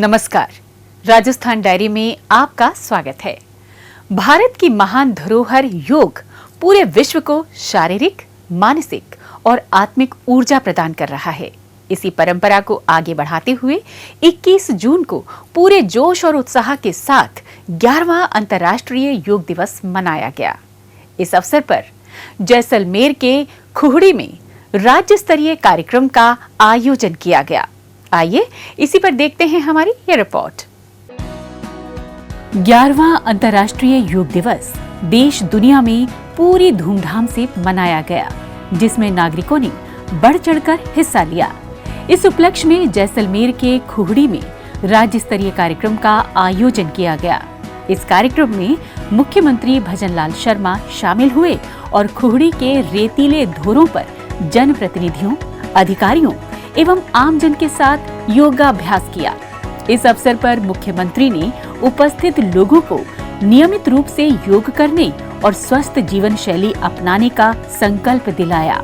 नमस्कार, राजस्थान डायरी में आपका स्वागत है। भारत की महान धरोहर योग पूरे विश्व को शारीरिक, मानसिक और आत्मिक ऊर्जा प्रदान कर रहा है। इसी परंपरा को आगे बढ़ाते हुए 21 जून को पूरे जोश और उत्साह के साथ 11वां अंतर्राष्ट्रीय योग दिवस मनाया गया। इस अवसर पर जैसलमेर के खुहड़ी में राज्य स्तरीय कार्यक्रम का आयोजन किया गया। आइए इसी पर देखते हैं हमारी ये रिपोर्ट। 11वां अंतर्राष्ट्रीय योग दिवस देश दुनिया में पूरी धूमधाम से मनाया गया, जिसमें नागरिकों ने बढ़ चढ़कर हिस्सा लिया। इस उपलक्ष्य में जैसलमेर के खुहड़ी में राज्य स्तरीय कार्यक्रम का आयोजन किया गया। इस कार्यक्रम में मुख्यमंत्री भजनलाल शर्मा शामिल हुए और खुहड़ी के रेतीले धोरों पर जनप्रतिनिधियों, अधिकारियों एवं आमजन के साथ योगाभ्यास किया। इस अवसर पर मुख्यमंत्री ने उपस्थित लोगों को नियमित रूप से योग करने और स्वस्थ जीवन शैली अपनाने का संकल्प दिलाया।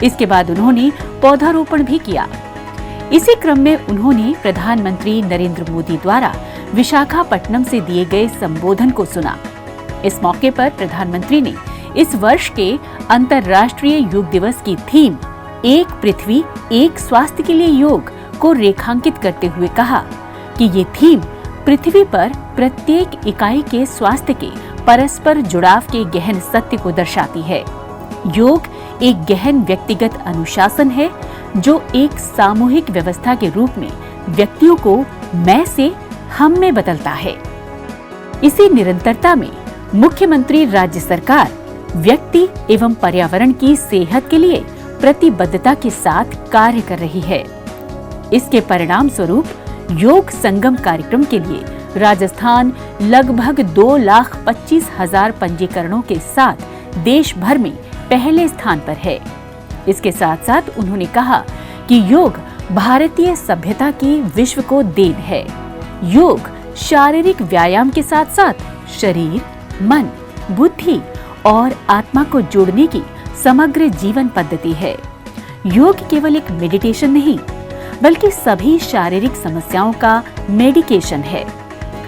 इसके बाद उन्होंने पौधारोपण भी किया। इसी क्रम में उन्होंने प्रधानमंत्री नरेंद्र मोदी द्वारा विशाखापट्टनम से दिए गए संबोधन को सुना। इस मौके पर प्रधानमंत्री ने इस वर्ष के अंतर्राष्ट्रीय योग दिवस की थीम एक पृथ्वी एक स्वास्थ्य के लिए योग को रेखांकित करते हुए कहा कि ये थीम पृथ्वी पर प्रत्येक इकाई के स्वास्थ्य के परस्पर जुड़ाव के गहन सत्य को दर्शाती है। योग एक गहन व्यक्तिगत अनुशासन है जो एक सामूहिक व्यवस्था के रूप में व्यक्तियों को मैं से हम में बदलता है। इसी निरंतरता में मुख्यमंत्री राज्य सरकार व्यक्ति एवं पर्यावरण की सेहत के लिए प्रतिबद्धता के साथ कार्य कर रही है। इसके परिणाम स्वरूप योग संगम कार्यक्रम के लिए राजस्थान लगभग 2,25,000 पंजीकरणों के साथ देश भर में पहले स्थान पर है। इसके साथ साथ उन्होंने कहा कि योग भारतीय सभ्यता की विश्व को देन है। योग शारीरिक व्यायाम के साथ साथ शरीर, मन, बुद्धि और आत्मा को जोड़ने की समग्र जीवन पद्धति है। योग केवल एक मेडिटेशन नहीं, बल्कि सभी शारीरिक समस्याओं का मेडिकेशन है।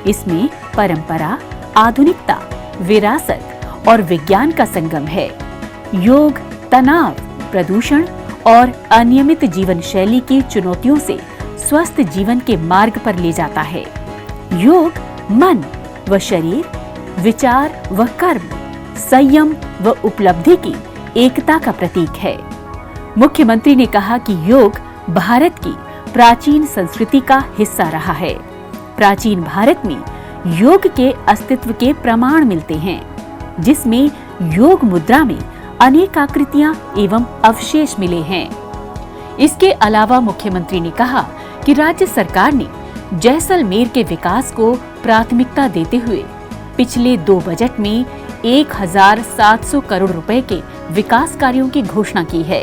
इसमें परंपरा, आधुनिकता, विरासत और विज्ञान का संगम है। योग तनाव, प्रदूषण और अनियमित जीवन शैली की चुनौतियों से स्वस्थ जीवन के मार्ग पर ले जाता है। योग मन व शरीर, विचार व कर्म, संयम व उपलब्धि की एकता का प्रतीक है। मुख्यमंत्री ने कहा कि योग भारत की प्राचीन संस्कृति का हिस्सा रहा है। प्राचीन भारत में योग के अस्तित्व के प्रमाण मिलते हैं, जिसमें योग मुद्रा में अनेक आकृतियां एवं अवशेष मिले हैं। इसके अलावा मुख्यमंत्री ने कहा कि राज्य सरकार ने जैसलमेर के विकास को प्राथमिकता देते हुए पिछले 2 बजट में 1,700 करोड़ रुपए के विकास कार्यों की घोषणा की है।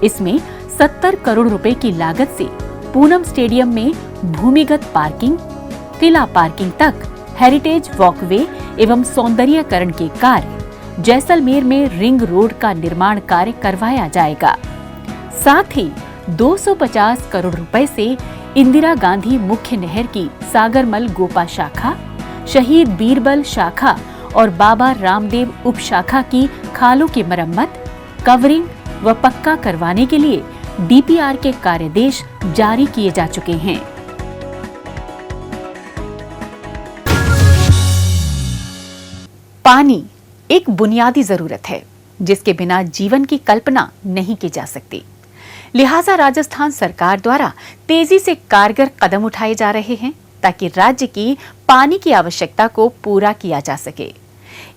इसमें 70 करोड़ रुपए की लागत से पूनम स्टेडियम में भूमिगत पार्किंग, किला पार्किंग तक हेरिटेज वॉकवे एवं सौंदर्यीकरण के कार्य, जैसलमेर में रिंग रोड का निर्माण कार्य करवाया जाएगा। साथ ही 250 करोड़ रुपए से इंदिरा गांधी मुख्य नहर की सागरमल गोपा शाखा, शहीद बीरबल शाखा और बाबा रामदेव उप शाखा की खालों की मरम्मत, कवरिंग व पक्का करवाने के लिए डीपीआर के कार्यादेश जारी किए जा चुके हैं। पानी एक बुनियादी जरूरत है, जिसके बिना जीवन की कल्पना नहीं की जा सकती। लिहाजा राजस्थान सरकार द्वारा तेजी से कारगर कदम उठाए जा रहे हैं ताकि राज्य की पानी की आवश्यकता को पूरा किया जा सके।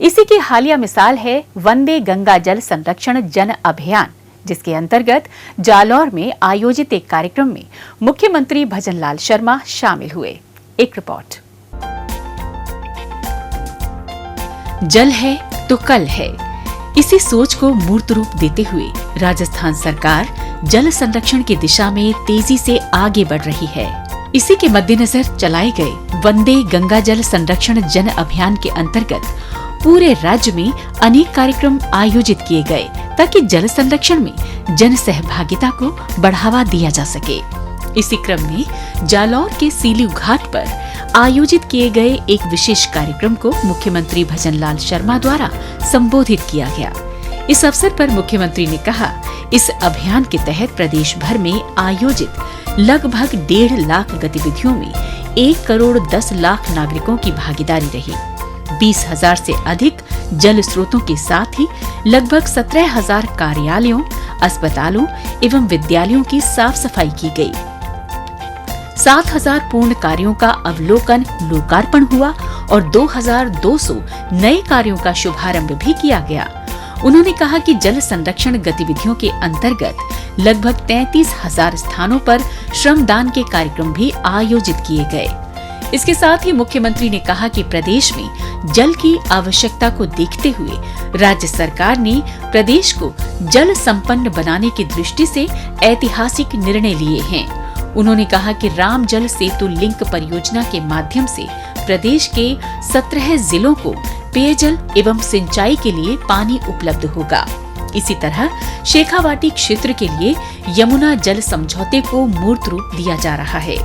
इसी की हालिया मिसाल है वंदे गंगा जल संरक्षण जन अभियान, जिसके अंतर्गत जालौर में आयोजित एक कार्यक्रम में मुख्यमंत्री भजनलाल शर्मा शामिल हुए। एक रिपोर्ट। जल है तो कल है, इसी सोच को मूर्त रूप देते हुए राजस्थान सरकार जल संरक्षण की दिशा में तेजी से आगे बढ़ रही है। इसी के मद्देनजर चलाए गए वंदे गंगा जल संरक्षण जन अभियान के अंतर्गत पूरे राज्य में अनेक कार्यक्रम आयोजित किए गए ताकि जल संरक्षण में जन सहभागिता को बढ़ावा दिया जा सके। इसी क्रम में जालौर के सीलू घाट पर आयोजित किए गए एक विशेष कार्यक्रम को मुख्यमंत्री भजनलाल शर्मा द्वारा संबोधित किया गया। इस अवसर पर मुख्यमंत्री ने कहा, इस अभियान के तहत प्रदेश भर में आयोजित लगभग 1.5 लाख गतिविधियों में 1 करोड़ 10 लाख नागरिकों की भागीदारी रही। 20,000 से अधिक जल स्रोतों के साथ ही लगभग 17,000 कार्यालयों, अस्पतालों एवं विद्यालयों की साफ सफाई की गई। 7,000 पूर्ण कार्यों का अवलोकन लोकार्पण हुआ और 2,200 नए कार्यों का शुभारंभ भी किया गया। उन्होंने कहा कि जल संरक्षण गतिविधियों के अंतर्गत लगभग 33,000 स्थानों पर श्रमदान के कार्यक्रम भी आयोजित किए गए। इसके साथ ही मुख्यमंत्री ने कहा कि प्रदेश में जल की आवश्यकता को देखते हुए राज्य सरकार ने प्रदेश को जल संपन्न बनाने की दृष्टि से ऐतिहासिक निर्णय लिए हैं। उन्होंने कहा कि राम जल सेतु लिंक परियोजना के माध्यम से प्रदेश के 17 जिलों को पेयजल एवं सिंचाई के लिए पानी उपलब्ध होगा। इसी तरह शेखावाटी क्षेत्र के लिए यमुना जल समझौते को मूर्त रूप दिया जा रहा है।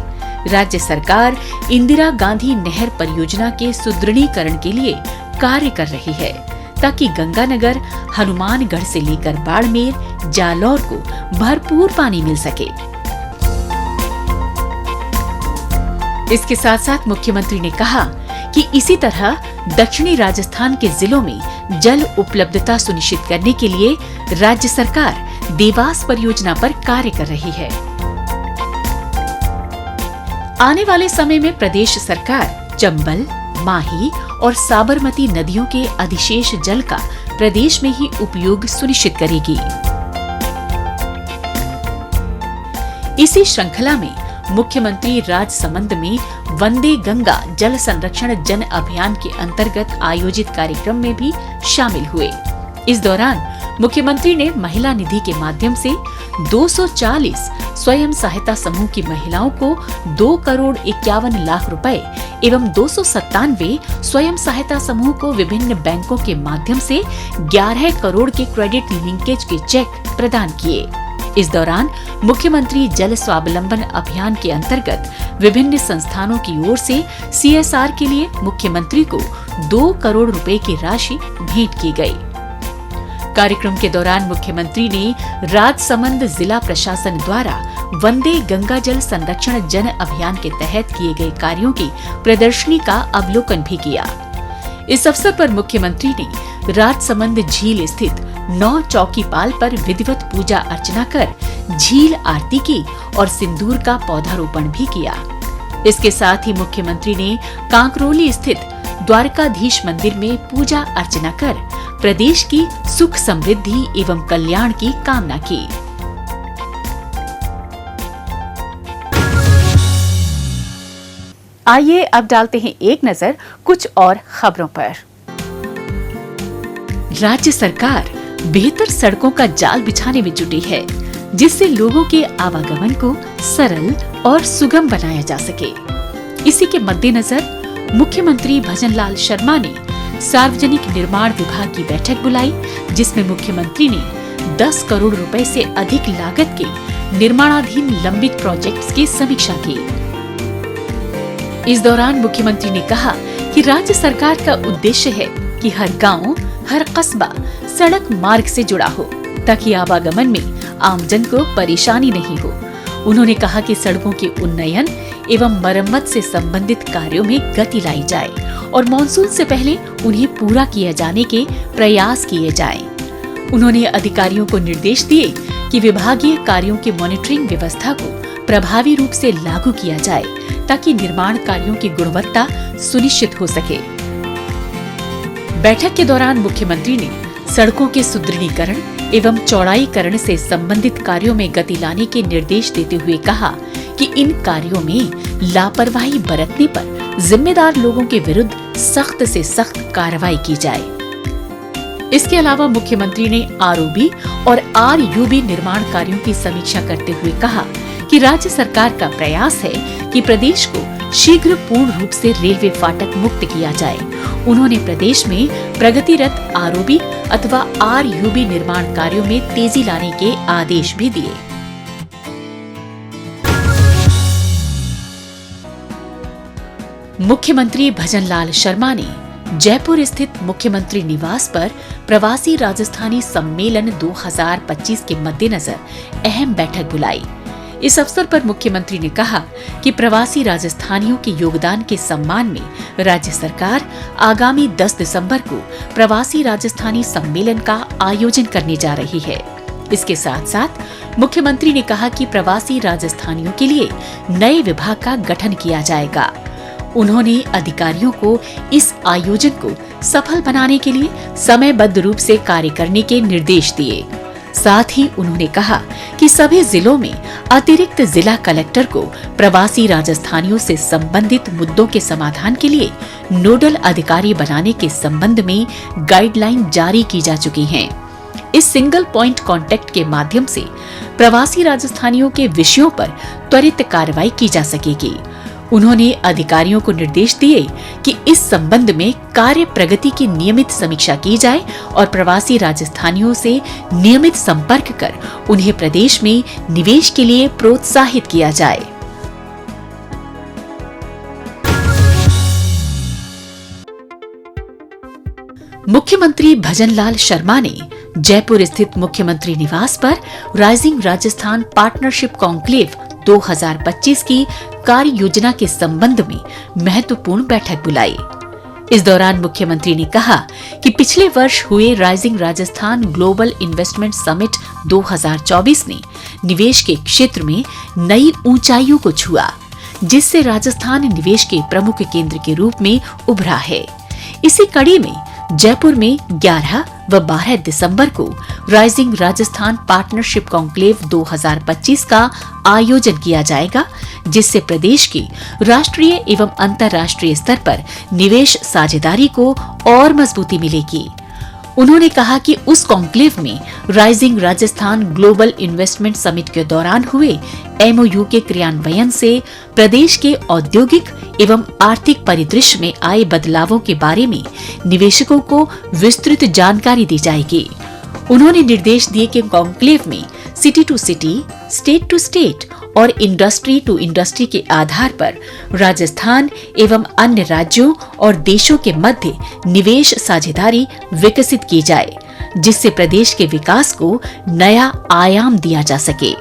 राज्य सरकार इंदिरा गांधी नहर परियोजना के सुदृढ़ीकरण के लिए कार्य कर रही है ताकि गंगानगर, हनुमानगढ़ से लेकर बाड़मेर, जालौर को भरपूर पानी मिल सके। इसके साथ साथ मुख्यमंत्री ने कहा कि इसी तरह दक्षिणी राजस्थान के जिलों में जल उपलब्धता सुनिश्चित करने के लिए राज्य सरकार देवास परियोजना पर कार्य कर रही है। आने वाले समय में प्रदेश सरकार चंबल, माही और साबरमती नदियों के अधिशेष जल का प्रदेश में ही उपयोग सुनिश्चित करेगी। इसी श्रृंखला में मुख्यमंत्री राजसमंद में वंदे गंगा जल संरक्षण जन अभियान के अंतर्गत आयोजित कार्यक्रम में भी शामिल हुए। इस दौरान मुख्यमंत्री ने महिला निधि के माध्यम से 240 स्वयं सहायता समूह की महिलाओं को 2 करोड़ 51 लाख रुपए एवं 297 स्वयं सहायता समूह को विभिन्न बैंकों के माध्यम से 11 करोड़ के क्रेडिट लिंकेज के चेक प्रदान किए। इस दौरान मुख्यमंत्री जल स्वावलंबन अभियान के अंतर्गत विभिन्न संस्थानों की ओर से CSR के लिए मुख्यमंत्री को 2 करोड़ रुपए की राशि भेंट की गई। कार्यक्रम के दौरान मुख्यमंत्री ने राजसमंद जिला प्रशासन द्वारा वंदे गंगा जल संरक्षण जन अभियान के तहत किए गए कार्यों की प्रदर्शनी का अवलोकन भी किया। इस अवसर पर मुख्यमंत्री ने राजसमंद झील स्थित 9 चौकीपाल पर विधिवत पूजा अर्चना कर झील आरती की और सिंदूर का पौधारोपण भी किया। इसके साथ ही मुख्यमंत्री ने कांकरोली स्थित द्वारकाधीश मंदिर में पूजा अर्चना कर प्रदेश की सुख समृद्धि एवं कल्याण की कामना की। आइए अब डालते हैं एक नजर कुछ और खबरों पर। राज्य सरकार बेहतर सड़कों का जाल बिछाने में जुटी है, जिससे लोगों के आवागमन को सरल और सुगम बनाया जा सके। इसी के मद्देनजर मुख्यमंत्री भजनलाल शर्मा ने सार्वजनिक निर्माण विभाग की बैठक बुलाई, जिसमें मुख्यमंत्री ने 10 करोड़ रुपए से अधिक लागत के निर्माणाधीन लंबित प्रोजेक्ट्स की समीक्षा की। इस दौरान मुख्यमंत्री ने कहा कि राज्य सरकार का उद्देश्य है कि हर गांव, हर कस्बा सड़क मार्ग से जुड़ा हो, ताकि आवागमन में आमजन को परेशानी नहीं हो। उन्होंने कहा कि सड़कों के उन्नयन एवं मरम्मत से संबंधित कार्यों में गति लाई जाए और मानसून से पहले उन्हें पूरा किए जाने के प्रयास किए जाएं। उन्होंने अधिकारियों को निर्देश दिए कि विभागीय कार्यों की मॉनिटरिंग व्यवस्था को प्रभावी रूप से लागू किया जाए, ताकि निर्माण कार्यों की गुणवत्ता सुनिश्चित हो सके। बैठक के दौरान मुख्यमंत्री ने सड़कों के सुदृढ़ीकरण एवं चौड़ाईकरण से संबंधित कार्यों में गति लाने के निर्देश देते हुए कहा कि इन कार्यों में लापरवाही बरतने पर जिम्मेदार लोगों के विरुद्ध सख्त से सख्त कार्रवाई की जाए। इसके अलावा मुख्यमंत्री ने ROB और RUB निर्माण कार्यों की समीक्षा करते हुए कहा कि राज्य सरकार का प्रयास है कि प्रदेश को शीघ्र पूर्ण रूप से रेलवे फाटक मुक्त किया जाए। उन्होंने प्रदेश में प्रगतिरत ROB अथवा RUB निर्माण कार्यों में तेजी लाने के आदेश भी दिए। मुख्यमंत्री भजनलाल शर्मा ने जयपुर स्थित मुख्यमंत्री निवास पर प्रवासी राजस्थानी सम्मेलन 2025 के मद्देनजर अहम बैठक बुलाई। इस अवसर पर मुख्यमंत्री ने कहा कि प्रवासी राजस्थानियों के योगदान के सम्मान में राज्य सरकार आगामी 10 दिसंबर को प्रवासी राजस्थानी सम्मेलन का आयोजन करने जा रही है। इसके साथ साथ मुख्यमंत्री ने कहा कि प्रवासी राजस्थानियों के लिए नए विभाग का गठन किया जाएगा। उन्होंने अधिकारियों को इस आयोजन को सफल बनाने के लिए समयबद्ध रूप से कार्य करने के निर्देश दिए। साथ ही उन्होंने कहा कि सभी जिलों में अतिरिक्त जिला कलेक्टर को प्रवासी राजस्थानियों से संबंधित मुद्दों के समाधान के लिए नोडल अधिकारी बनाने के संबंध में गाइडलाइन जारी की जा चुकी हैं। इस सिंगल पॉइंट कांटेक्ट के माध्यम से प्रवासी राजस्थानियों के विषयों पर त्वरित कार्रवाई की जा सकेगी। उन्होंने अधिकारियों को निर्देश दिए कि इस संबंध में कार्य प्रगति की नियमित समीक्षा की जाए और प्रवासी राजस्थानियों से नियमित संपर्क कर उन्हें प्रदेश में निवेश के लिए प्रोत्साहित किया जाए। मुख्यमंत्री भजनलाल शर्मा ने जयपुर स्थित मुख्यमंत्री निवास पर राइजिंग राजस्थान पार्टनरशिप कॉन्क्लेव 2025 की कार्य योजना के संबंध में महत्वपूर्ण बैठक बुलाई। इस दौरान मुख्यमंत्री ने कहा कि पिछले वर्ष हुए rising Rajasthan global investment summit 2024 ने निवेश के क्षेत्र में नई ऊंचाइयों को छुआ, जिससे राजस्थान निवेश के प्रमुख केंद्र के रूप में उभरा है। इसी कड़ी में जयपुर में 11 व 12 दिसंबर को राइजिंग राजस्थान पार्टनरशिप कॉन्क्लेव 2025 का आयोजन किया जाएगा, जिससे प्रदेश की राष्ट्रीय एवं अंतर्राष्ट्रीय स्तर पर निवेश साझेदारी को और मजबूती मिलेगी। उन्होंने कहा कि उस कॉन्क्लेव में rising Rajasthan global investment summit के दौरान हुए MOU के क्रियान्वयन से प्रदेश के औद्योगिक एवं आर्थिक परिदृश्य में आए बदलावों के बारे में निवेशकों को विस्तृत जानकारी दी जाएगी। उन्होंने निर्देश दिए कि कॉन्क्लेव में city to city, state to state और इंडस्ट्री टू इंडस्ट्री के आधार पर राजस्थान एवं अन्य राज्यों और देशों के मध्य निवेश साझेदारी विकसित की जाए, जिससे प्रदेश के विकास को नया आयाम दिया जा सके।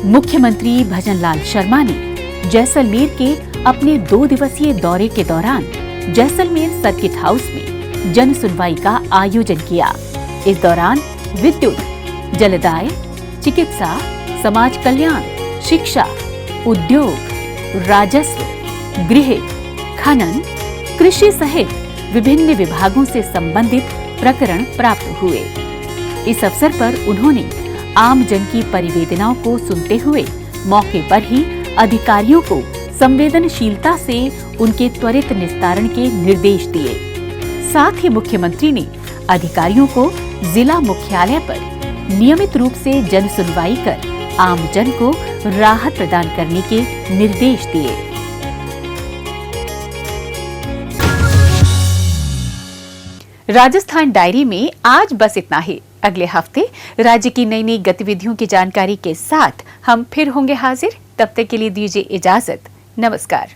मुख्यमंत्री भजनलाल शर्मा ने जैसलमेर के अपने 2 दिवसीय दौरे के दौरान जैसलमेर सर्किट हाउस में जन सुनवाई का आयोजन किया। इस दौरान विद्युत, जलदाय, चिकित्सा, समाज कल्याण, शिक्षा, उद्योग, राजस्व, गृह, खनन, कृषि सहित विभिन्न विभागों से संबंधित प्रकरण प्राप्त हुए। इस अवसर पर उन्होंने आम जन की परिवेदनाओं को सुनते हुए मौके पर ही अधिकारियों को संवेदनशीलता से उनके त्वरित निस्तारण के निर्देश दिए। साथ ही मुख्यमंत्री ने अधिकारियों को जिला मुख्यालय पर नियमित रूप से जन सुनवाई कर आम जन को राहत प्रदान करने के निर्देश दिए। राजस्थान डायरी में आज बस इतना ही। अगले हफ्ते राज्य की नई नई गतिविधियों की जानकारी के साथ हम फिर होंगे हाजिर। तब तक के लिए दीजिए इजाजत। नमस्कार।